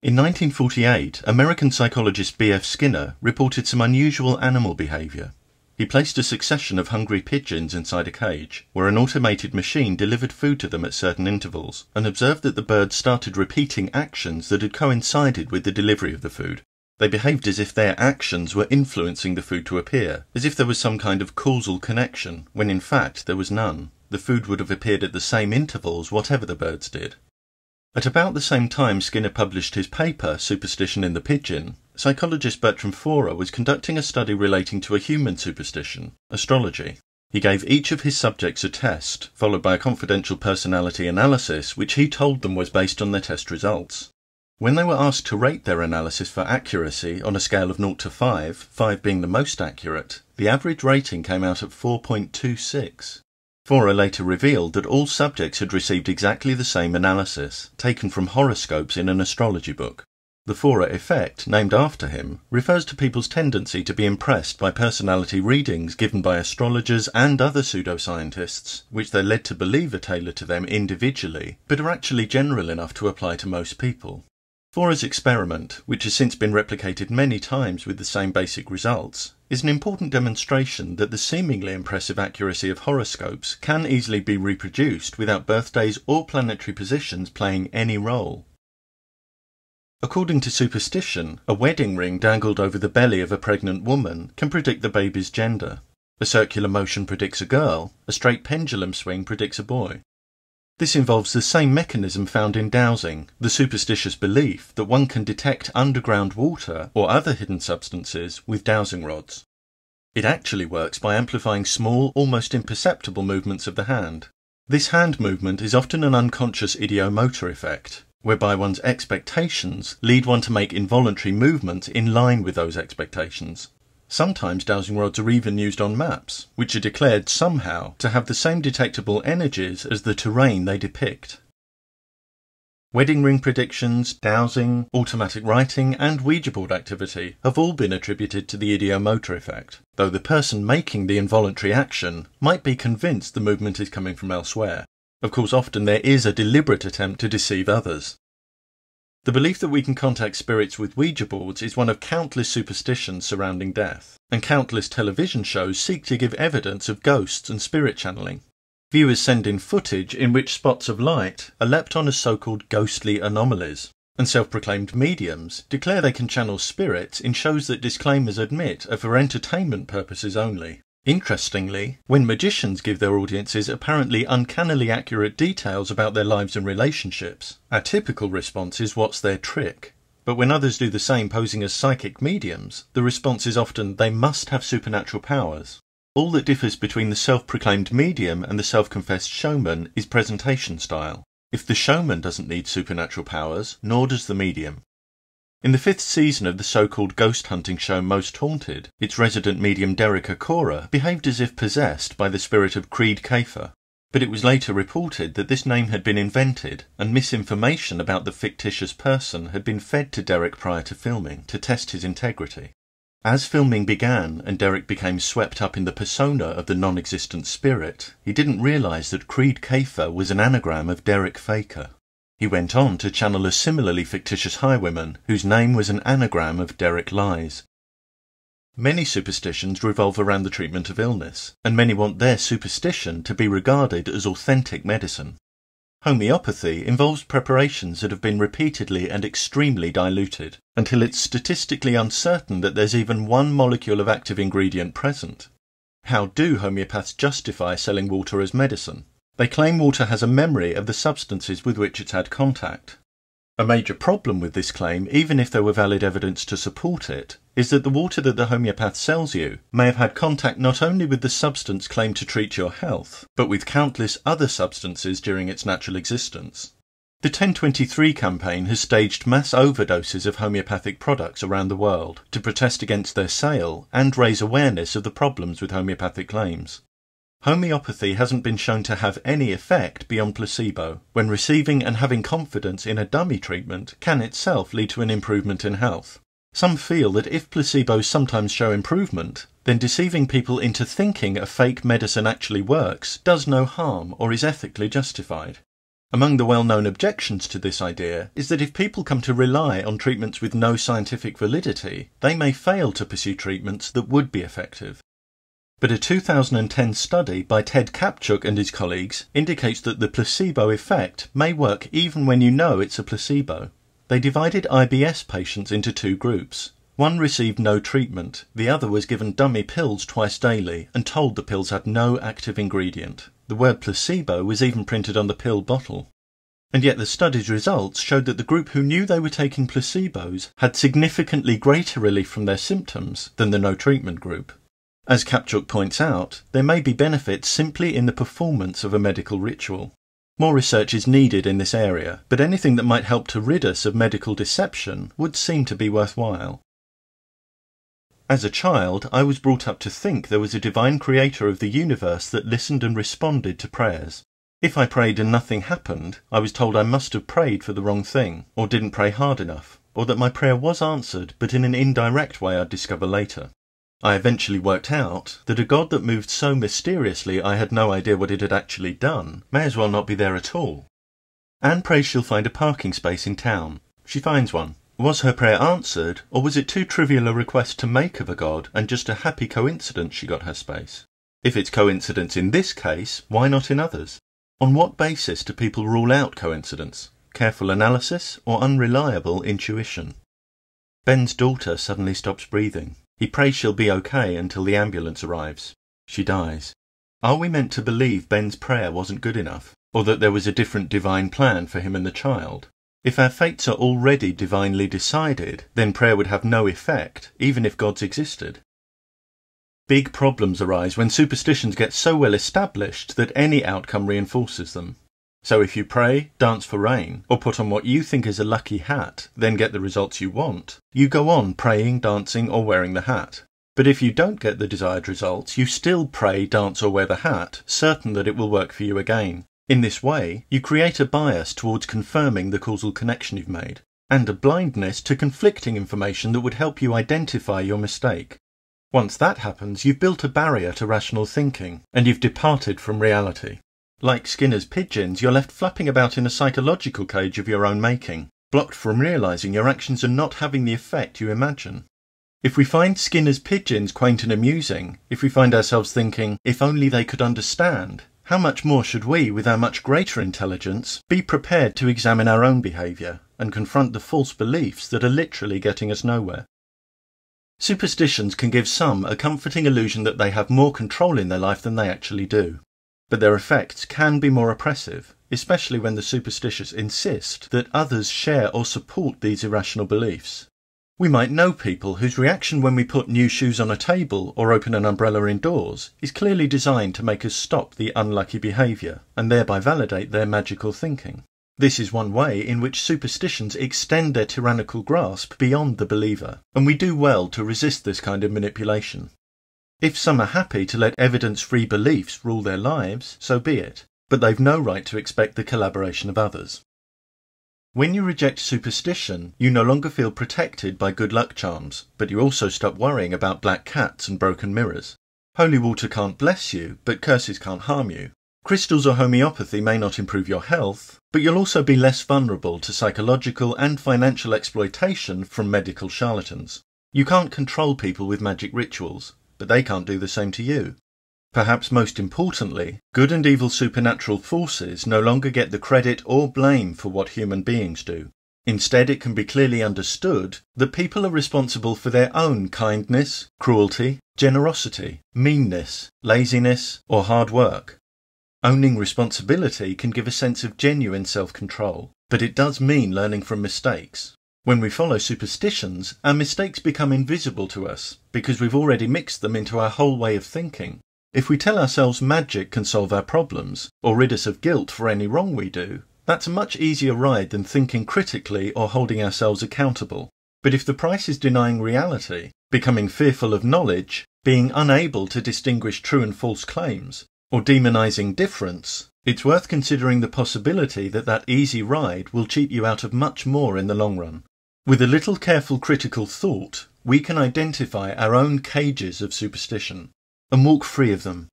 In 1948, American psychologist B.F. Skinner reported some unusual animal behaviour. He placed a succession of hungry pigeons inside a cage, where an automated machine delivered food to them at certain intervals, and observed that the birds started repeating actions that had coincided with the delivery of the food. They behaved as if their actions were influencing the food to appear, as if there was some kind of causal connection, when in fact there was none. The food would have appeared at the same intervals whatever the birds did. At about the same time Skinner published his paper, Superstition in the Pigeon, psychologist Bertram Forer was conducting a study relating to a human superstition, astrology. He gave each of his subjects a test, followed by a confidential personality analysis which he told them was based on their test results. When they were asked to rate their analysis for accuracy on a scale of 0 to 5, 5 being the most accurate, the average rating came out at 4.26. Forer later revealed that all subjects had received exactly the same analysis, taken from horoscopes in an astrology book. The Forer effect, named after him, refers to people's tendency to be impressed by personality readings given by astrologers and other pseudoscientists, which they're led to believe are tailored to them individually, but are actually general enough to apply to most people. Forer's experiment, which has since been replicated many times with the same basic results, is an important demonstration that the seemingly impressive accuracy of horoscopes can easily be reproduced without birthdays or planetary positions playing any role. According to Superstition, a wedding ring dangled over the belly of a pregnant woman can predict the baby's gender. A circular motion predicts a girl, a straight pendulum swing predicts a boy. This involves the same mechanism found in dowsing, the superstitious belief that one can detect underground water or other hidden substances with dowsing rods. It actually works by amplifying small, almost imperceptible movements of the hand. This hand movement is often an unconscious ideomotor effect, whereby one's expectations lead one to make involuntary movement in line with those expectations. Sometimes dowsing rods are even used on maps, which are declared somehow to have the same detectable energies as the terrain they depict. Wedding ring predictions, dowsing, automatic writing, and Ouija board activity have all been attributed to the ideomotor effect, though the person making the involuntary action might be convinced the movement is coming from elsewhere. Of course, often there is a deliberate attempt to deceive others. The belief that we can contact spirits with Ouija boards is one of countless superstitions surrounding death, and countless television shows seek to give evidence of ghosts and spirit channeling. Viewers send in footage in which spots of light are leapt on as so-called ghostly anomalies, and self-proclaimed mediums declare they can channel spirits in shows that disclaimers admit are for entertainment purposes only. Interestingly, when magicians give their audiences apparently uncannily accurate details about their lives and relationships, our typical response is "what's their trick?" But when others do the same posing as psychic mediums, the response is often "they must have supernatural powers." All that differs between the self-proclaimed medium and the self-confessed showman is presentation style. If the showman doesn't need supernatural powers, nor does the medium. In the 5th season of the so-called ghost hunting show Most Haunted, its resident medium Rik Eedles behaved as if possessed by the spirit of Kreed Kafer, but it was later reported that this name had been invented and misinformation about the fictitious person had been fed to Rik prior to filming to test his integrity. As filming began and Rik became swept up in the persona of the non-existent spirit, he didn't realise that Kreed Kafer was an anagram of Rik Faker. He went on to channel a similarly fictitious highwayman, whose name was an anagram of Rik Lies. Many superstitions revolve around the treatment of illness, and many want their superstition to be regarded as authentic medicine. Homeopathy involves preparations that have been repeatedly and extremely diluted, until it's statistically uncertain that there's even one molecule of active ingredient present. How do homeopaths justify selling water as medicine? They claim water has a memory of the substances with which it's had contact. A major problem with this claim, even if there were valid evidence to support it, is that the water that the homeopath sells you may have had contact not only with the substance claimed to treat your health, but with countless other substances during its natural existence. The 1023 campaign has staged mass overdoses of homeopathic products around the world to protest against their sale and raise awareness of the problems with homeopathic claims. Homeopathy hasn't been shown to have any effect beyond placebo, when receiving and having confidence in a dummy treatment can itself lead to an improvement in health. Some feel that if placebos sometimes show improvement, then deceiving people into thinking a fake medicine actually works does no harm or is ethically justified. Among the well-known objections to this idea is that if people come to rely on treatments with no scientific validity, they may fail to pursue treatments that would be effective. But a 2010 study by Ted Kaptchuk and his colleagues indicates that the placebo effect may work even when you know it's a placebo. They divided IBS patients into two groups. One received no treatment, the other was given dummy pills twice daily and told the pills had no active ingredient. The word placebo was even printed on the pill bottle. And yet the study's results showed that the group who knew they were taking placebos had significantly greater relief from their symptoms than the no treatment group. As Kaptchuk points out, there may be benefits simply in the performance of a medical ritual. More research is needed in this area, but anything that might help to rid us of medical deception would seem to be worthwhile. As a child, I was brought up to think there was a divine creator of the universe that listened and responded to prayers. If I prayed and nothing happened, I was told I must have prayed for the wrong thing, or didn't pray hard enough, or that my prayer was answered but in an indirect way I'd discover later. I eventually worked out that a God that moved so mysteriously I had no idea what it had actually done may as well not be there at all. Anne prays she'll find a parking space in town. She finds one. Was her prayer answered, or was it too trivial a request to make of a God and just a happy coincidence she got her space? If it's coincidence in this case, why not in others? On what basis do people rule out coincidence? Careful analysis or unreliable intuition? Ben's daughter suddenly stops breathing. He prays she'll be okay until the ambulance arrives. She dies. Are we meant to believe Ben's prayer wasn't good enough, or that there was a different divine plan for him and the child? If our fates are already divinely decided, then prayer would have no effect, even if gods existed. Big problems arise when superstitions get so well established that any outcome reinforces them. So if you pray, dance for rain, or put on what you think is a lucky hat, then get the results you want, you go on praying, dancing, or wearing the hat. But if you don't get the desired results, you still pray, dance, or wear the hat, certain that it will work for you again. In this way, you create a bias towards confirming the causal connection you've made, and a blindness to conflicting information that would help you identify your mistake. Once that happens, you've built a barrier to rational thinking, and you've departed from reality. Like Skinner's pigeons, you're left flapping about in a psychological cage of your own making, blocked from realising your actions are not having the effect you imagine. If we find Skinner's pigeons quaint and amusing, if we find ourselves thinking, if only they could understand, how much more should we, with our much greater intelligence, be prepared to examine our own behaviour and confront the false beliefs that are literally getting us nowhere? Superstitions can give some a comforting illusion that they have more control in their life than they actually do. But their effects can be more oppressive, especially when the superstitious insist that others share or support these irrational beliefs. We might know people whose reaction when we put new shoes on a table or open an umbrella indoors is clearly designed to make us stop the unlucky behaviour and thereby validate their magical thinking. This is one way in which superstitions extend their tyrannical grasp beyond the believer, and we do well to resist this kind of manipulation. If some are happy to let evidence-free beliefs rule their lives, so be it, but they've no right to expect the collaboration of others. When you reject superstition, you no longer feel protected by good luck charms, but you also stop worrying about black cats and broken mirrors. Holy water can't bless you, but curses can't harm you. Crystals or homeopathy may not improve your health, but you'll also be less vulnerable to psychological and financial exploitation from medical charlatans. You can't control people with magic rituals, but they can't do the same to you. Perhaps most importantly, good and evil supernatural forces no longer get the credit or blame for what human beings do. Instead, it can be clearly understood that people are responsible for their own kindness, cruelty, generosity, meanness, laziness, or hard work. Owning responsibility can give a sense of genuine self-control, but it does mean learning from mistakes. When we follow superstitions, our mistakes become invisible to us because we've already mixed them into our whole way of thinking. If we tell ourselves magic can solve our problems, or rid us of guilt for any wrong we do, that's a much easier ride than thinking critically or holding ourselves accountable. But if the price is denying reality, becoming fearful of knowledge, being unable to distinguish true and false claims, or demonizing difference, it's worth considering the possibility that that easy ride will cheat you out of much more in the long run. With a little careful critical thought, we can identify our own cages of superstition and walk free of them.